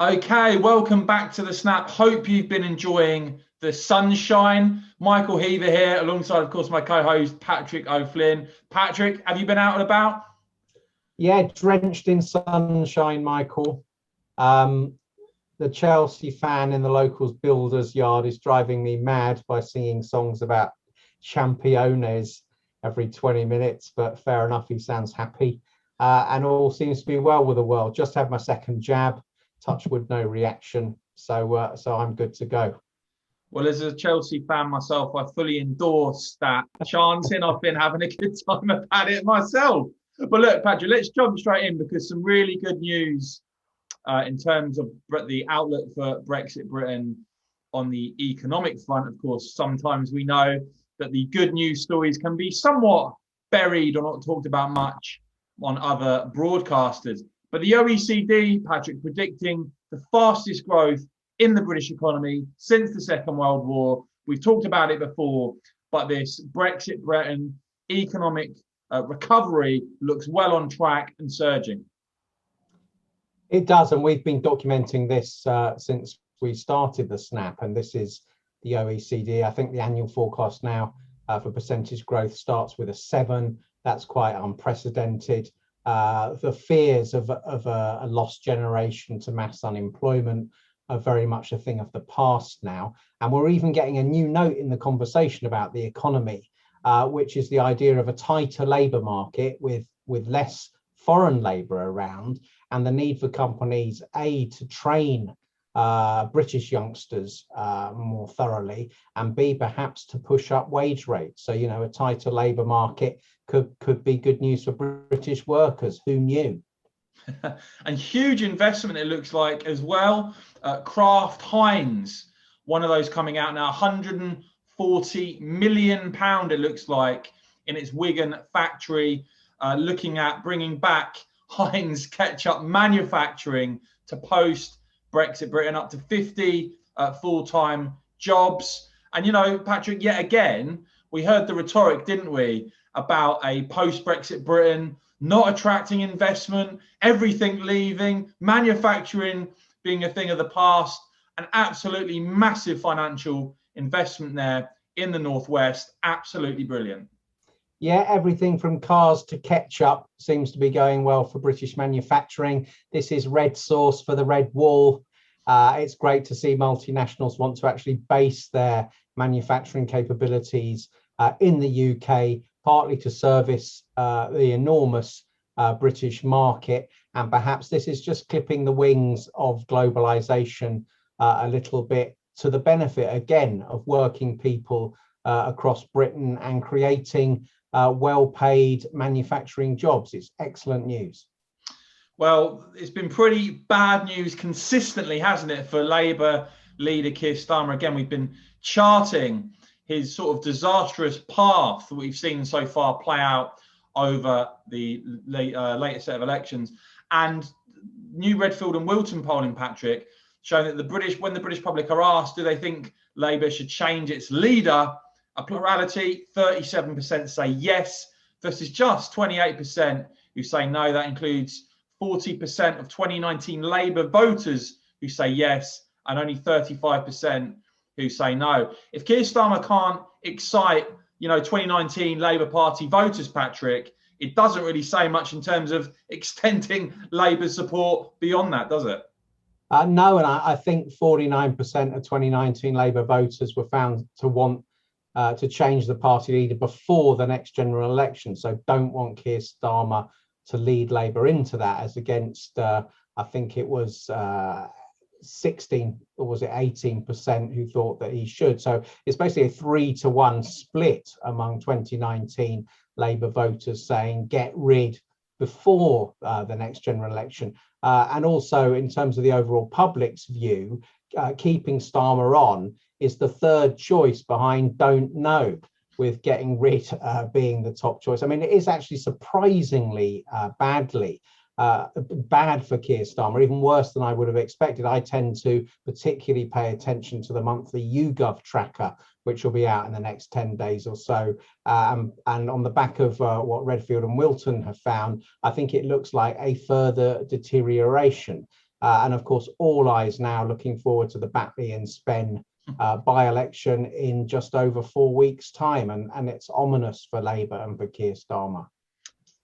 Okay, welcome back to the Snap. Hope you've been enjoying the sunshine. Michael Heaver here, alongside, of course, my co-host Patrick O'Flynn. Patrick, have you been out and about? Yeah, drenched in sunshine, Michael. Um, the Chelsea fan in the locals builder's yard is driving me mad by singing songs about championes every 20 minutes, but fair enough, he sounds happy. And all seems to be well with the world. Just had my second jab, touch wood, no reaction. So I'm good to go. Well, as a Chelsea fan myself, I fully endorse that chanting. I've been having a good time about it myself. But look, Patrick, let's jump straight in because some really good news in terms of the outlook for Brexit Britain on the economic front. Of course, sometimes we know that the good news stories can be somewhat buried or not talked about much on other broadcasters. But the OECD, Patrick, predicting the fastest growth in the British economy since the Second World War. We've talked about it before, but this Brexit Britain economic recovery looks well on track and surging. It does, and we've been documenting this since we started the Snap, and this is the OECD. I think the annual forecast now for percentage growth starts with a 7. That's quite unprecedented. The fears of a lost generation to mass unemployment are very much a thing of the past now. And we're even getting a new note in the conversation about the economy, which is the idea of a tighter labour market with less foreign labour around, and the need for companies, A, to train British youngsters more thoroughly, and B, perhaps to push up wage rates. So, a tighter labour market could be good news for British workers. Who knew? And huge investment, it looks like, as well. Kraft Heinz, one of those coming out now, £140 million, it looks like, in its Wigan factory, looking at bringing back Heinz ketchup manufacturing to post Brexit Britain, up to 50 full-time jobs. And, Patrick, yet again, we heard the rhetoric, didn't we, about a post-Brexit Britain not attracting investment, everything leaving, manufacturing being a thing of the past, an absolutely massive financial investment there in the Northwest. Absolutely brilliant. Yeah, everything from cars to ketchup seems to be going well for British manufacturing. This is red sauce for the red wall. It's great to see multinationals want to actually base their manufacturing capabilities in the UK, partly to service the enormous British market. And perhaps this is just clipping the wings of globalization a little bit to the benefit, again, of working people across Britain and creating well-paid manufacturing jobs. It's excellent news. Well, it's been pretty bad news consistently, hasn't it, for Labour leader Keir Starmer? Again, we've been charting his sort of disastrous path that we've seen so far play out over the latest set of elections. And new Redfield and Wilton polling, Patrick, showing that when the British public are asked, do they think Labour should change its leader, a plurality, 37% say yes, versus just 28% who say no. That includes 40% of 2019 Labour voters who say yes, and only 35% who say no. If Keir Starmer can't excite, 2019 Labour Party voters, Patrick, it doesn't really say much in terms of extending Labour's support beyond that, does it? No, and I think 49% of 2019 Labour voters were found to want to change the party leader before the next general election. So don't want Keir Starmer to lead Labour into that, as against, I think it was 16, or was it 18% who thought that he should. So it's basically a 3-to-1 split among 2019 Labour voters saying get rid before the next general election. And also in terms of the overall public's view, keeping Starmer on is the third choice behind don't know, with getting rid being the top choice. I mean, it is actually surprisingly bad for Keir Starmer, even worse than I would have expected. I tend to particularly pay attention to the monthly YouGov tracker, which will be out in the next 10 days or so. And on the back of what Redfield and Wilton have found, I think it looks like a further deterioration. And of course, all eyes now looking forward to the Batley and Spen by-election in just over 4 weeks' time. And it's ominous for Labour and for Keir Starmer.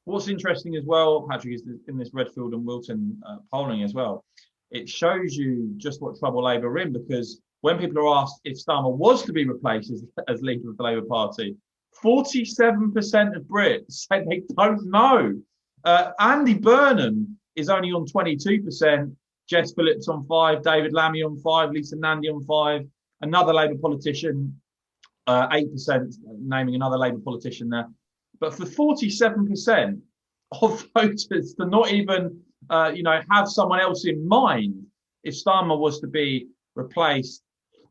What's interesting as well, Patrick, is in this Redfield and Wilton polling as well, it shows you just what trouble Labour are in, because when people are asked if Starmer was to be replaced as leader of the Labour Party, 47% of Brits say they don't know. Andy Burnham is only on 22%, Jess Phillips on 5%, David Lammy on 5%, Lisa Nandy on 5%, another Labour politician, 8%, naming another Labour politician there. But for 47% of voters to not even, have someone else in mind if Starmer was to be replaced,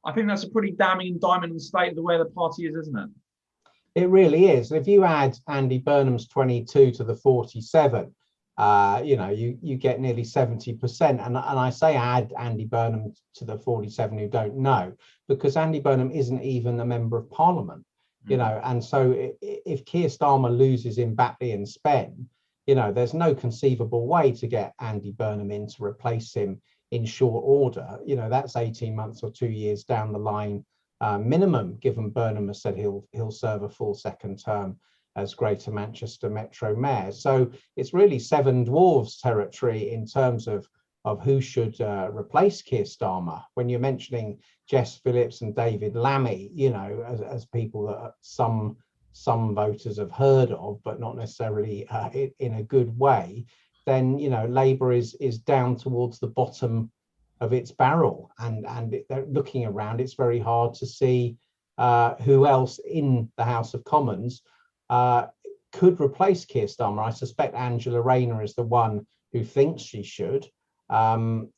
I think that's a pretty damning indictment of the state of the way the party is, isn't it? It really is. If you add Andy Burnham's 22 to the 47, you get nearly 70%. And I say add Andy Burnham to the 47 who don't know, because Andy Burnham isn't even a member of Parliament. And so if Keir Starmer loses in Batley and Spen, there's no conceivable way to get Andy Burnham in to replace him in short order. That's 18 months or 2 years down the line minimum, given Burnham has said he'll serve a full second term as Greater Manchester Metro Mayor. So it's really seven dwarves territory in terms of who should replace Keir Starmer. When you're mentioning Jess Phillips and David Lammy, as people that some voters have heard of, but not necessarily in a good way, then Labour is down towards the bottom of its barrel, and looking around, it's very hard to see who else in the House of Commons could replace Keir Starmer. I suspect Angela Rayner is the one who thinks she should. And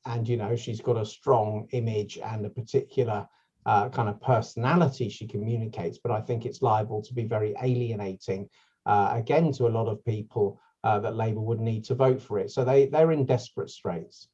she's got a strong image and a particular kind of personality she communicates, but I think it's liable to be very alienating again to a lot of people that Labour would need to vote for it. So they're in desperate straits.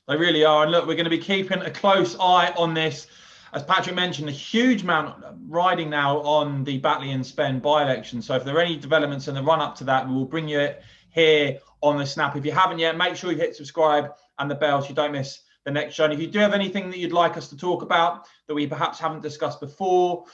They really are. And look, we're going to be keeping a close eye on this. As Patrick mentioned, a huge amount riding now on the Batley and Spen by-election. So if there are any developments in the run-up to that, we will bring you it here on the Snap. If you haven't yet, make sure you hit subscribe and the bell so you don't miss the next show. And if you do have anything that you'd like us to talk about that we perhaps haven't discussed before,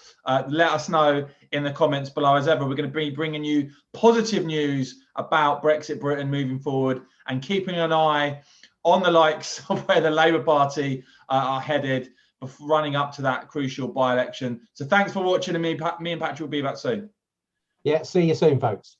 let us know in the comments below. As ever, we're going to be bringing you positive news about Brexit Britain moving forward and keeping an eye on the likes of where the Labour Party are headed running up to that crucial by-election. So thanks for watching, and me and Patrick will be back soon. Yeah, see you soon, folks.